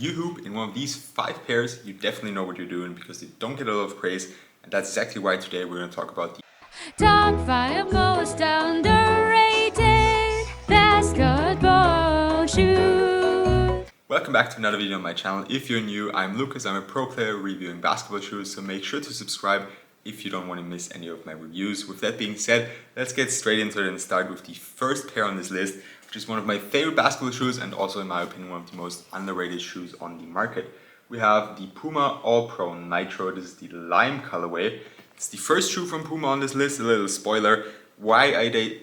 you hoop in one of these 5 pairs, you definitely know what you're doing because they don't get a lot of praise. And that's exactly why today we're going to talk about the top 5 most underrated basketball shoes. Welcome back to another video on my channel. If you're new, I'm Lucas. I'm a pro player reviewing basketball shoes, so make sure to subscribe if you don't want to miss any of my reviews. With that being said, let's get straight into it and start with the first pair on this list, which is one of my favorite basketball shoes and also, in my opinion, one of the most underrated shoes on the market. We have the Puma All Pro Nitro. This is the lime colorway. It's the first shoe from Puma on this list. A little spoiler. Why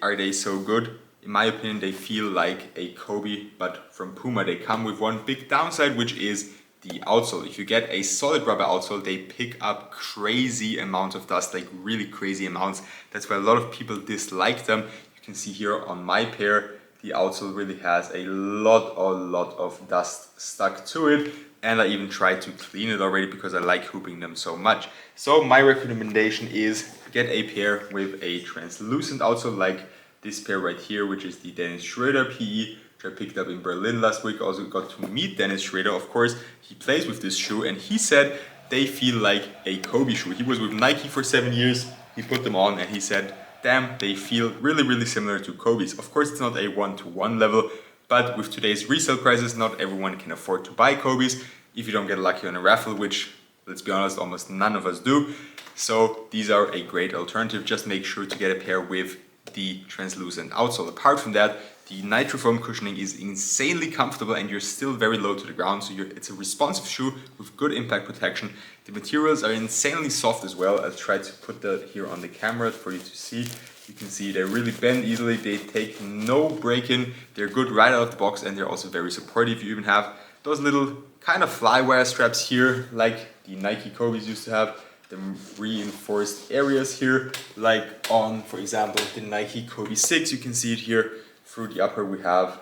are they so good? In my opinion, they feel like a Kobe, but from Puma they come with one big downside, which is the outsole. If you get a solid rubber outsole, they pick up crazy amounts of dust, like really crazy amounts. That's why a lot of people dislike them. You can see here on my pair, the outsole really has a lot of dust stuck to it. And I even tried to clean it already because I like hooping them so much. So my recommendation is get a pair with a translucent outsole like this pair right here, which is the Dennis Schroeder PE, which I picked up in Berlin last week. Also got to meet Dennis Schroeder. Of course, he plays with this shoe and he said they feel like a Kobe shoe. He was with Nike for 7 years. He put them on and he said, damn, they feel really similar to Kobe's. Of course, it's not a one-to-one level, but with today's resale prices, not everyone can afford to buy Kobe's if you don't get lucky on a raffle, which, let's be honest, almost none of us do. So these are a great alternative. Just make sure to get a pair with the translucent outsole. Apart from that, the Nitro foam cushioning is insanely comfortable and you're still very low to the ground, so it's a responsive shoe with good impact protection. The materials are insanely soft as well. I'll try to put that here on the camera for you to see. You can see they really bend easily, they take no break-in, they're good right out of the box, and they're also very supportive. You even have those little kind of fly wire straps here, like the Nike Kobe's used to have. The reinforced areas here, like on, for example, the Nike Kobe 6, you can see it here. Through the upper we have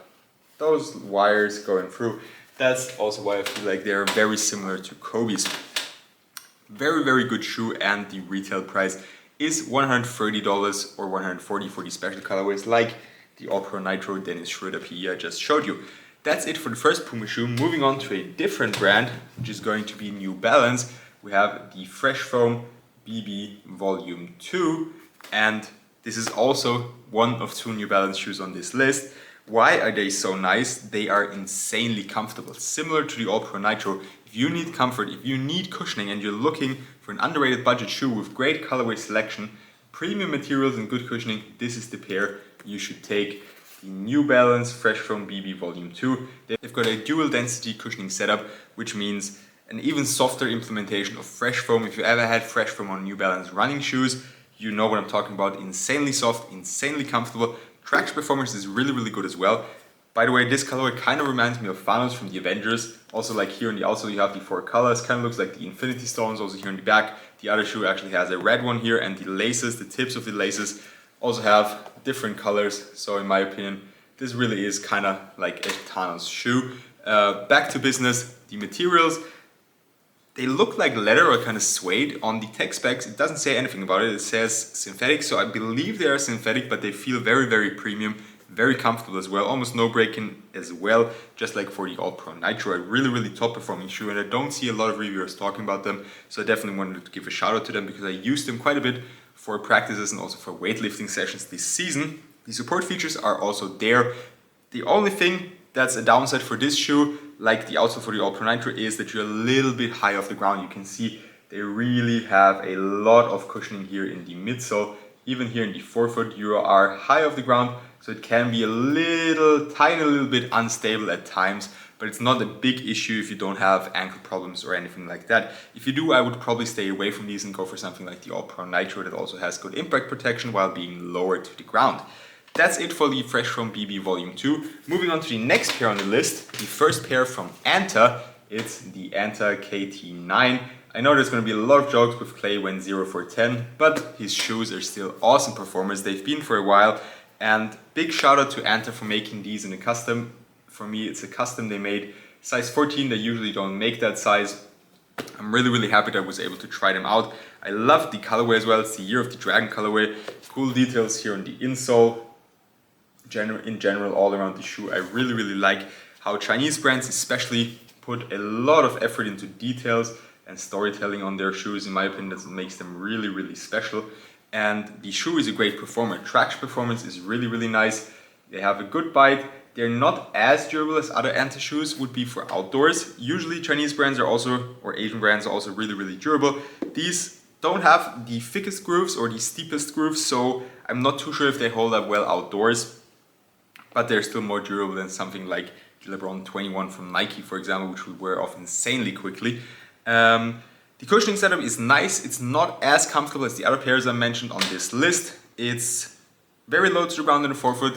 those wires going through. That's also why I feel like they're very similar to Kobe's. Very good shoe, and the retail price is $130 or $140 for the special colorways like the All Pro Nitro Dennis Schroeder PE I just showed you. That's it for the first Puma shoe. Moving on to a different brand, which is going to be New Balance. We have the Fresh Foam BB Volume 2, and this is also one of 2 New Balance shoes on this list. Why are they so nice? They are insanely comfortable. Similar to the All Pro Nitro, if you need comfort, if you need cushioning and you're looking for an underrated budget shoe with great colorway selection, premium materials and good cushioning, this is the pair you should take. The New Balance Fresh Foam BB Volume 2. They've got a dual density cushioning setup, which means an even softer implementation of Fresh Foam. If you ever had Fresh Foam on New Balance running shoes, you know what I'm talking about. Insanely soft, insanely comfortable. Traction performance is really good as well. By the way, this colorway kind of reminds me of Thanos from the Avengers. Also, like here on the outsole you have the 4 colors, kind of looks like the Infinity Stones. Also here on the back, the other shoe actually has a red one here, and the laces, the tips of the laces also have different colors. So in my opinion, this really is kind of like a Thanos shoe. Back to business, the materials. They look like leather or kind of suede. On the tech specs, it doesn't say anything about it. It says synthetic, so I believe they are synthetic, but they feel very premium, very comfortable as well. Almost no break-in as well, just like for the All Pro Nitro. A really top performing shoe, and I don't see a lot of reviewers talking about them, so I definitely wanted to give a shout out to them because I used them quite a bit for practices and also for weightlifting sessions this season. The support features are also there. The only thing that's a downside for this shoe, like the outsole for the All Pro Nitro, is that you're a little bit high off the ground. You can see they really have a lot of cushioning here in the midsole. Even here in the forefoot, you are high off the ground, so it can be a tiny little bit unstable at times, but it's not a big issue if you don't have ankle problems or anything like that. If you do, I would probably stay away from these and go for something like the All Pro Nitro that also has good impact protection while being lower to the ground. That's it for the Fresh Foam BB Volume 2. Moving on to the next pair on the list, the first pair from Anta. It's the Anta KT9. I know there's going to be a lot of jokes with Clay went 0 for 10, but his shoes are still awesome performers. They've been for a while, and big shout out to Anta for making these in a custom. For me, it's a custom they made. Size 14, they usually don't make that size. I'm really happy that I was able to try them out. I love the colorway as well. It's the Year of the Dragon colorway. Cool details here on the insole. In general, all around the shoe, I really like how Chinese brands, especially put a lot of effort into details and storytelling on their shoes. In my opinion, that makes them really, really special. And the shoe is a great performer. Traction performance is really, really nice. They have a good bite. They're not as durable as other Anta shoes would be for outdoors. Usually Chinese brands are also, or Asian brands are also really, really durable. These don't have the thickest grooves or the steepest grooves, so I'm not too sure if they hold up well outdoors, but they're still more durable than something like the LeBron 21 from Nike, for example, which we wear off insanely quickly. The cushioning setup is nice. It's not as comfortable as the other pairs I mentioned on this list. It's very low to the ground in the forefoot,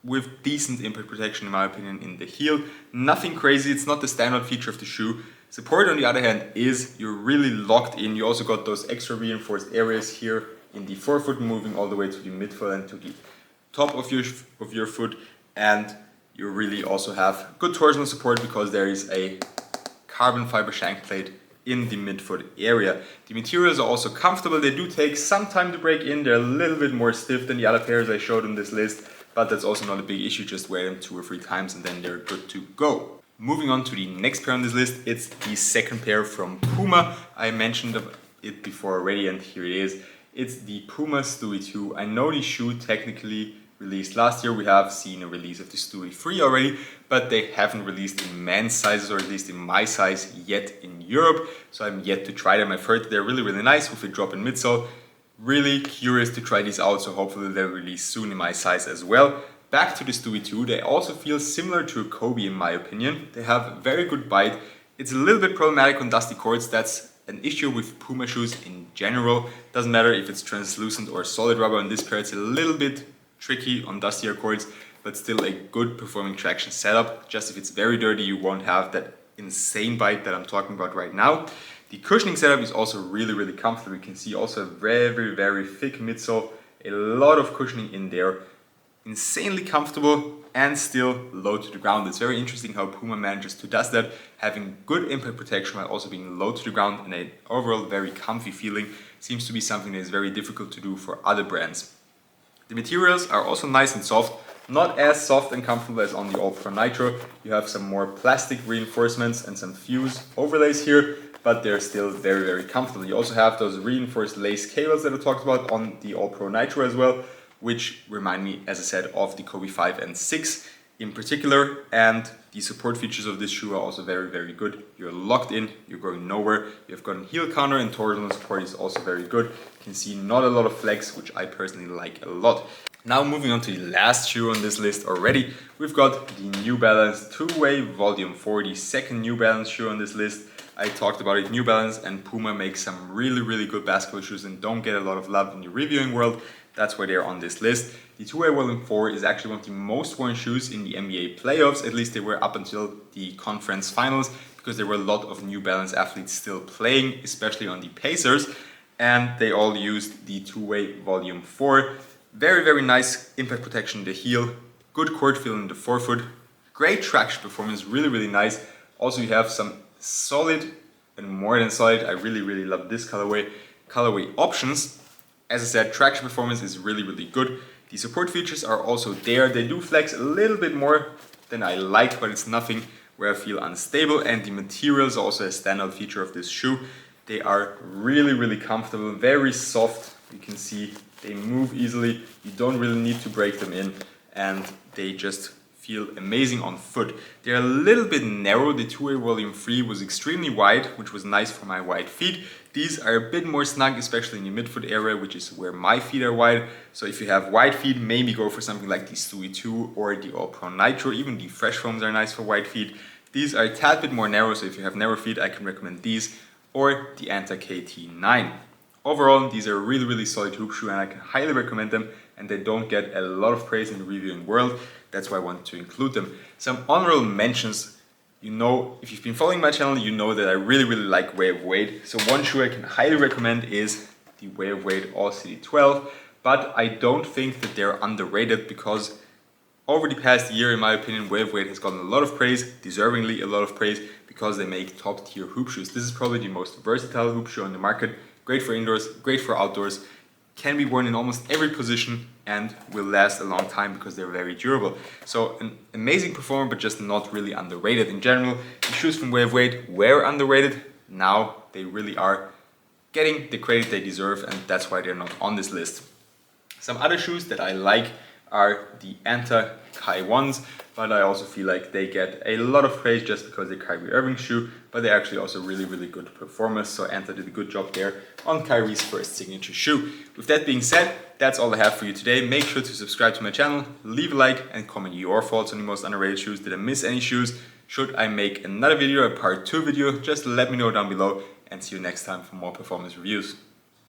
with decent impact protection in my opinion in the heel. Nothing crazy, it's not the standard feature of the shoe. Support on the other hand is you're really locked in. You also got those extra reinforced areas here in the forefoot moving all the way to the midfoot and to the top of your foot, and you really also have good torsional support because there is a carbon fiber shank plate in the midfoot area. The materials are also comfortable. They do take some time to break in. They're a little bit more stiff than the other pairs I showed on this list, but that's also not a big issue. Just wear them 2 or 3 times and then they're good to go. Moving on to the next pair on this list, it's the second pair from Puma. I mentioned it before already and here it is. It's the Puma Stewie 2. I know the shoe technically released last year. We have seen a release of the Stewie 3 already, but they haven't released in men's sizes, or at least in my size, yet in Europe. So I'm yet to try them. I've heard they're really, really nice with a drop in midsole. Really curious to try these out, so hopefully they'll release soon in my size as well. Back to the Stewie 2, they also feel similar to a Kobe in my opinion. They have very good bite. It's a little bit problematic on dusty courts. That's an issue with Puma shoes in general. Doesn't matter if it's translucent or solid rubber. On this pair it's a little bit tricky on dustier courts, but still a good performing traction setup. Just if it's very dirty, you won't have that insane bite that I'm talking about right now. The cushioning setup is also really, really comfortable. You can see also a very, very thick midsole, a lot of cushioning in there. Insanely comfortable and still low to the ground. It's very interesting how Puma manages to do that, having good impact protection while also being low to the ground, and an overall very comfy feeling. Seems to be something that is very difficult to do for other brands. The materials are also nice and soft, not as soft and comfortable as on the All Pro Nitro. You have some more plastic reinforcements and some fuse overlays here, but they're still very, very comfortable. You also have those reinforced lace cables that I talked about on the All Pro Nitro as well, which remind me, as I said, of the Kobe 5 and 6 in particular. And the support features of this shoe are also very, very good. You're locked in, you're going nowhere. You've got a heel counter and torsional support is also very good. You can see not a lot of flex, which I personally like a lot. Now moving on to the last shoe on this list already, we've got the New Balance Two-Way Volume 4, the second New Balance shoe on this list. I talked about it. New Balance and Puma make some really, really good basketball shoes and don't get a lot of love in the reviewing world. That's why they're on this list. The Two-Way Volume 4 is actually one of the most worn shoes in the NBA playoffs. At least they were up until the conference finals, because there were a lot of New Balance athletes still playing, especially on the Pacers, and they all used the Two-Way Volume 4. Very, very nice impact protection in the heel, good court feel in the forefoot, great traction performance, really, really nice. Also you have some solid and more than solid, I really, really love this colorway options. As I said, traction performance is really, really good. The support features are also there. They do flex a little bit more than I like, but it's nothing where I feel unstable. And the materials are also a standout feature of this shoe. They are really, really comfortable, very soft. You can see they move easily. You don't really need to break them in, and they just feel amazing on foot. They're a little bit narrow. The Two-Way Volume 3 was extremely wide, which was nice for my wide feet. These are a bit more snug, especially in the midfoot area, which is where my feet are wide. So if you have wide feet, maybe go for something like the Stewie 2 or the All Pro Nitro. Even the Fresh Foams are nice for wide feet. These are a tad bit more narrow, so if you have narrow feet, I can recommend these or the Anta KT9. Overall, these are a really, really solid hoop shoe and I can highly recommend them, and they don't get a lot of praise in the reviewing world. That's why I want to include them. Some honorable mentions. You know, if you've been following my channel, you know that I really, really like Way of Wade. So one shoe I can highly recommend is the Way of Wade All City 12, but I don't think that they're underrated, because over the past year, in my opinion, Way of Wade has gotten a lot of praise, deservingly a lot of praise, because they make top tier hoop shoes. This is probably the most versatile hoop shoe on the market. Great for indoors, great for outdoors, can be worn in almost every position, and will last a long time because they're very durable. So an amazing performer, but just not really underrated in general. The shoes from Way of Weight were underrated. Now they really are getting the credit they deserve, and that's why they're not on this list. Some other shoes that I like are the Anta KT9s, but I also feel like they get a lot of praise just because they're Kyrie Irving's shoe, but they're actually also really good performers, so Anta did a good job there on Kyrie's first signature shoe. With that being said, that's all I have for you today. Make sure to subscribe to my channel, leave a like, and comment your thoughts on the most underrated shoes. Did I miss any shoes? Should I make another video, a part 2 video? Just let me know down below, and see you next time for more performance reviews.